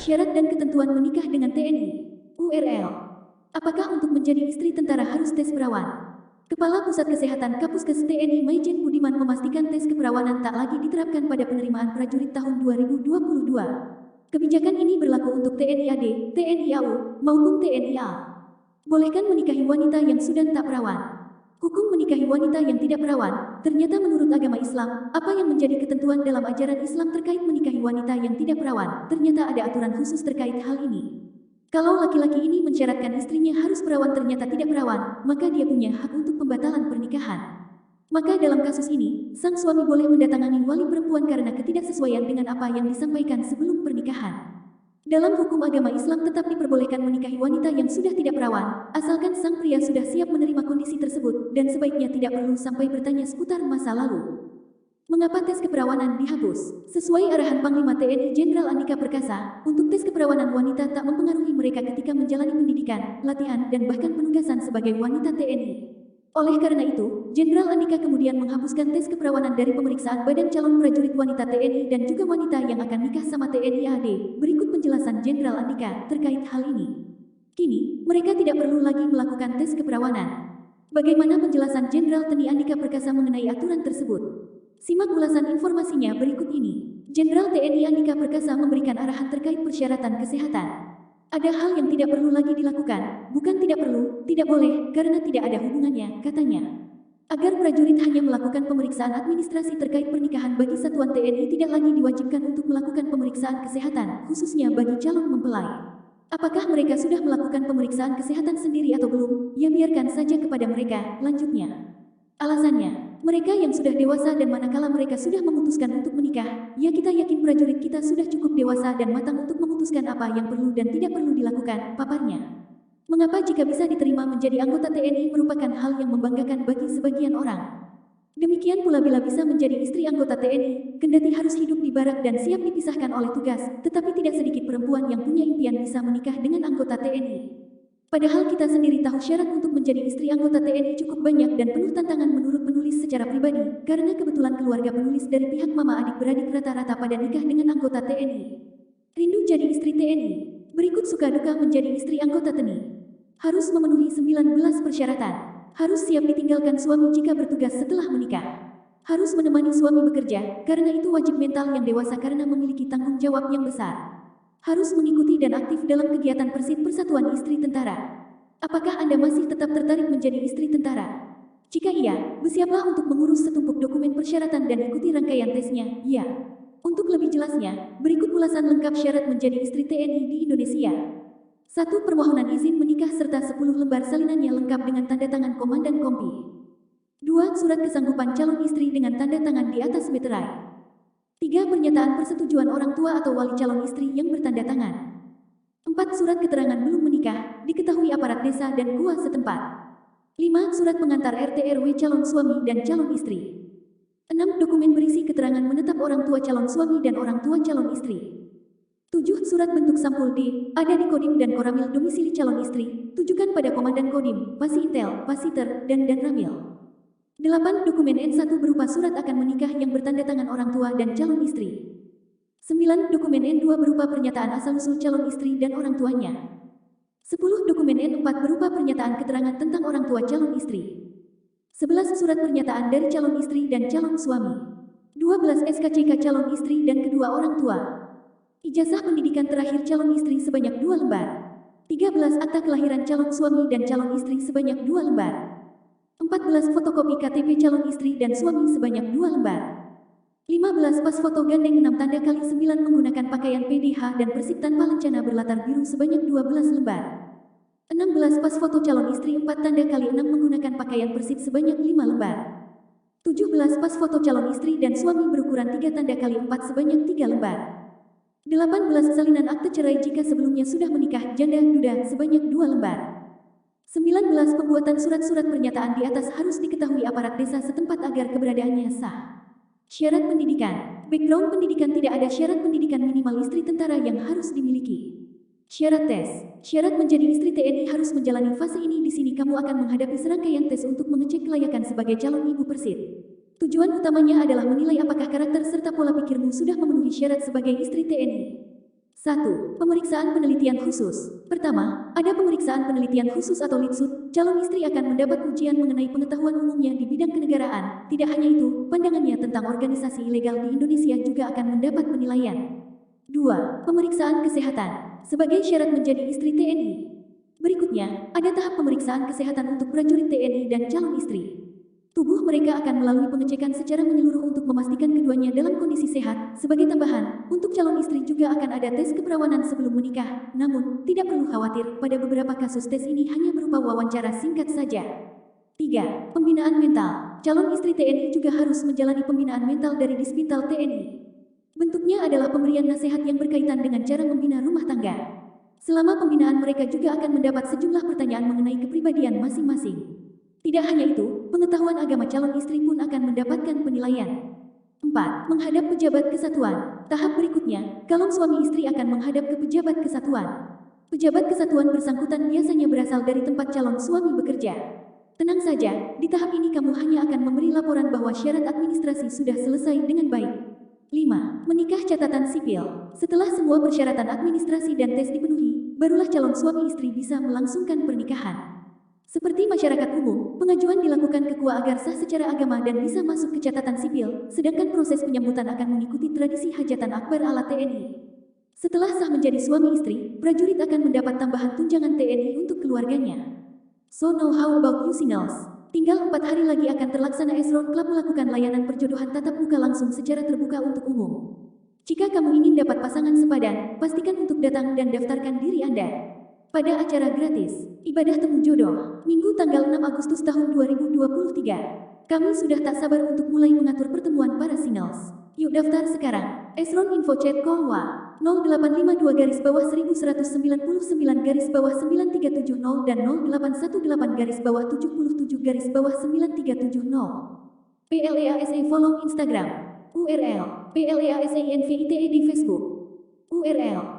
Syarat dan ketentuan menikah dengan TNI. URL. Apakah untuk menjadi istri tentara harus tes perawan? Kepala Pusat Kesehatan Kapuskes TNI Maijen Budiman memastikan tes keperawanan tak lagi diterapkan pada penerimaan prajurit tahun 2022. Kebijakan ini berlaku untuk TNI AD, TNI AU, maupun TNI AL. Bolehkan menikahi wanita yang sudah tak perawan? Hukum menikahi wanita yang tidak perawan, ternyata menurut agama Islam, apa yang menjadi ketentuan dalam ajaran Islam terkait menikahi wanita yang tidak perawan, ternyata ada aturan khusus terkait hal ini. Kalau laki-laki ini mensyaratkan istrinya harus perawan ternyata tidak perawan, maka dia punya hak untuk pembatalan pernikahan. Maka dalam kasus ini, sang suami boleh mendatangani wali perempuan karena ketidaksesuaian dengan apa yang disampaikan sebelum pernikahan. Dalam hukum agama Islam tetap diperbolehkan menikahi wanita yang sudah tidak perawan, asalkan sang pria sudah siap menerima kondisi tersebut, dan sebaiknya tidak perlu sampai bertanya seputar masa lalu. Mengapa tes keperawanan dihapus? Sesuai arahan Panglima TNI Jenderal Andika Perkasa, untuk tes keperawanan wanita tak mempengaruhi mereka ketika menjalani pendidikan, latihan, dan bahkan penugasan sebagai wanita TNI. Oleh karena itu, Jenderal Andika kemudian menghapuskan tes keperawanan dari pemeriksaan badan calon prajurit wanita TNI dan juga wanita yang akan nikah sama TNI AD. Berikut penjelasan Jenderal Andika terkait hal ini. Kini, mereka tidak perlu lagi melakukan tes keperawanan. Bagaimana penjelasan Jenderal TNI Andika Perkasa mengenai aturan tersebut? Simak ulasan informasinya berikut ini. Jenderal TNI Andika Perkasa memberikan arahan terkait persyaratan kesehatan. Ada hal yang tidak perlu lagi dilakukan, bukan tidak perlu, tidak boleh, karena tidak ada hubungannya, katanya. Agar prajurit hanya melakukan pemeriksaan administrasi terkait pernikahan bagi satuan TNI tidak lagi diwajibkan untuk melakukan pemeriksaan kesehatan, khususnya bagi calon mempelai. Apakah mereka sudah melakukan pemeriksaan kesehatan sendiri atau belum? Ya biarkan saja kepada mereka, lanjutnya. Alasannya, mereka yang sudah dewasa dan manakala mereka sudah memutuskan untuk menikah, ya kita yakin prajurit kita sudah cukup dewasa dan matang untuk memutuskan apa yang perlu dan tidak perlu dilakukan, paparnya. Mengapa jika bisa diterima menjadi anggota TNI merupakan hal yang membanggakan bagi sebagian orang? Demikian pula bila bisa menjadi istri anggota TNI, kendati harus hidup di barak dan siap dipisahkan oleh tugas, tetapi tidak sedikit perempuan yang punya impian bisa menikah dengan anggota TNI. Padahal kita sendiri tahu syarat untuk menjadi istri anggota TNI cukup banyak dan penuh tantangan menurut penulis secara pribadi, karena kebetulan keluarga penulis dari pihak mama adik beradik rata-rata pada nikah dengan anggota TNI. Rindu jadi istri TNI. Berikut suka duka menjadi istri anggota TNI. Harus memenuhi 19 persyaratan. Harus siap ditinggalkan suami jika bertugas setelah menikah. Harus menemani suami bekerja, karena itu wajib mental yang dewasa karena memiliki tanggung jawab yang besar. Harus mengikuti dan aktif dalam kegiatan Persit Persatuan Istri Tentara. Apakah Anda masih tetap tertarik menjadi istri tentara? Jika iya, bersiaplah untuk mengurus setumpuk dokumen persyaratan dan ikuti rangkaian tesnya, ya. Untuk lebih jelasnya, berikut ulasan lengkap syarat menjadi istri TNI di Indonesia. 1. Permohonan izin menikah serta 10 lembar salinannya lengkap dengan tanda tangan Komandan Kompi. 2. Surat kesanggupan calon istri dengan tanda tangan di atas meterai. 3. Pernyataan persetujuan orang tua atau wali calon istri yang bertanda tangan. 4. Surat keterangan belum menikah, diketahui aparat desa dan KUA setempat. 5. Surat pengantar RT RW calon suami dan calon istri. 6. Dokumen berisi keterangan menetap orang tua calon suami dan orang tua calon istri. 7. Surat bentuk sampul D, ada di Kodim dan Koramil domisili calon istri, tujukan pada Komandan Kodim, Pasintel, Pasiter, dan Ramil. 8. Dokumen N1 berupa surat akan menikah yang bertanda tangan orang tua dan calon istri. 9. Dokumen N2 berupa pernyataan asal-usul calon istri dan orang tuanya. 10. Dokumen N4 berupa pernyataan keterangan tentang orang tua calon istri. 11. Surat pernyataan dari calon istri dan calon suami. 12. SKCK calon istri dan kedua orang tua. Ijazah pendidikan terakhir calon istri sebanyak 2 lembar. 13. Akta kelahiran calon suami dan calon istri sebanyak 2 lembar. 14. Fotokopi KTP calon istri dan suami sebanyak 2 lembar. 15. Pas foto gandeng 6 tanda kali 9 menggunakan pakaian PDH dan persip tanpa lencana berlatar biru sebanyak 12 lembar. 16. Pas foto calon istri 4 tanda kali 6 menggunakan pakaian persip sebanyak 5 lembar. 17. Pas foto calon istri dan suami berukuran 3 tanda kali 4 sebanyak 3 lembar. 18. Salinan akte cerai jika sebelumnya sudah menikah janda duda sebanyak 2 lembar. 19. Pembuatan surat-surat pernyataan di atas harus diketahui aparat desa setempat agar keberadaannya sah. Syarat pendidikan. Background pendidikan tidak ada syarat pendidikan minimal istri tentara yang harus dimiliki. Syarat tes. Syarat menjadi istri TNI harus menjalani fase ini. Di sini kamu akan menghadapi serangkaian tes untuk mengecek kelayakan sebagai calon ibu Persit. Tujuan utamanya adalah menilai apakah karakter serta pola pikirmu sudah memenuhi syarat sebagai istri TNI. 1. Pemeriksaan penelitian khusus. Pertama, ada pemeriksaan penelitian khusus atau LITSUT. Calon istri akan mendapat ujian mengenai pengetahuan umumnya di bidang kenegaraan. Tidak hanya itu, pandangannya tentang organisasi ilegal di Indonesia juga akan mendapat penilaian. 2. Pemeriksaan kesehatan. Sebagai syarat menjadi istri TNI. Berikutnya, ada tahap pemeriksaan kesehatan untuk prajurit TNI dan calon istri. Tubuh mereka akan melalui pengecekan secara menyeluruh untuk memastikan keduanya dalam kondisi sehat. Sebagai tambahan, untuk calon istri juga akan ada tes keperawanan sebelum menikah. Namun, tidak perlu khawatir, pada beberapa kasus tes ini hanya berupa wawancara singkat saja. 3. Pembinaan mental. Calon istri TNI juga harus menjalani pembinaan mental dari Dispintal TNI. Bentuknya adalah pemberian nasihat yang berkaitan dengan cara membina rumah tangga. Selama pembinaan mereka juga akan mendapat sejumlah pertanyaan mengenai kepribadian masing-masing. Tidak hanya itu, pengetahuan agama calon istri pun akan mendapatkan penilaian. 4. Menghadap pejabat kesatuan. Tahap berikutnya, calon suami istri akan menghadap ke pejabat kesatuan. Pejabat kesatuan bersangkutan biasanya berasal dari tempat calon suami bekerja. Tenang saja, di tahap ini kamu hanya akan memberi laporan bahwa syarat administrasi sudah selesai dengan baik. 5. Menikah catatan sipil. Setelah semua persyaratan administrasi dan tes dipenuhi, barulah calon suami istri bisa melangsungkan pernikahan. Seperti masyarakat umum, pengajuan dilakukan ke KUA agar sah secara agama dan bisa masuk ke catatan sipil, sedangkan proses penyambutan akan mengikuti tradisi hajatan akbar ala TNI. Setelah sah menjadi suami istri, prajurit akan mendapat tambahan tunjangan TNI untuk keluarganya. So now how about you singles? Tinggal 4 hari lagi akan terlaksana Esron Club melakukan layanan perjodohan tatap muka langsung secara terbuka untuk umum. Jika kamu ingin dapat pasangan sepadan, pastikan untuk datang dan daftarkan diri Anda. Pada acara gratis, Ibadah Temu Jodoh, Minggu tanggal 6 Agustus tahun 2023. Kami sudah tak sabar untuk mulai mengatur pertemuan para singles. Yuk daftar sekarang. Esron info chat call wa 0852-999-937 dan 0818-77-937. PLEASA follow Instagram. URL PLEASA INVITE di Facebook. URL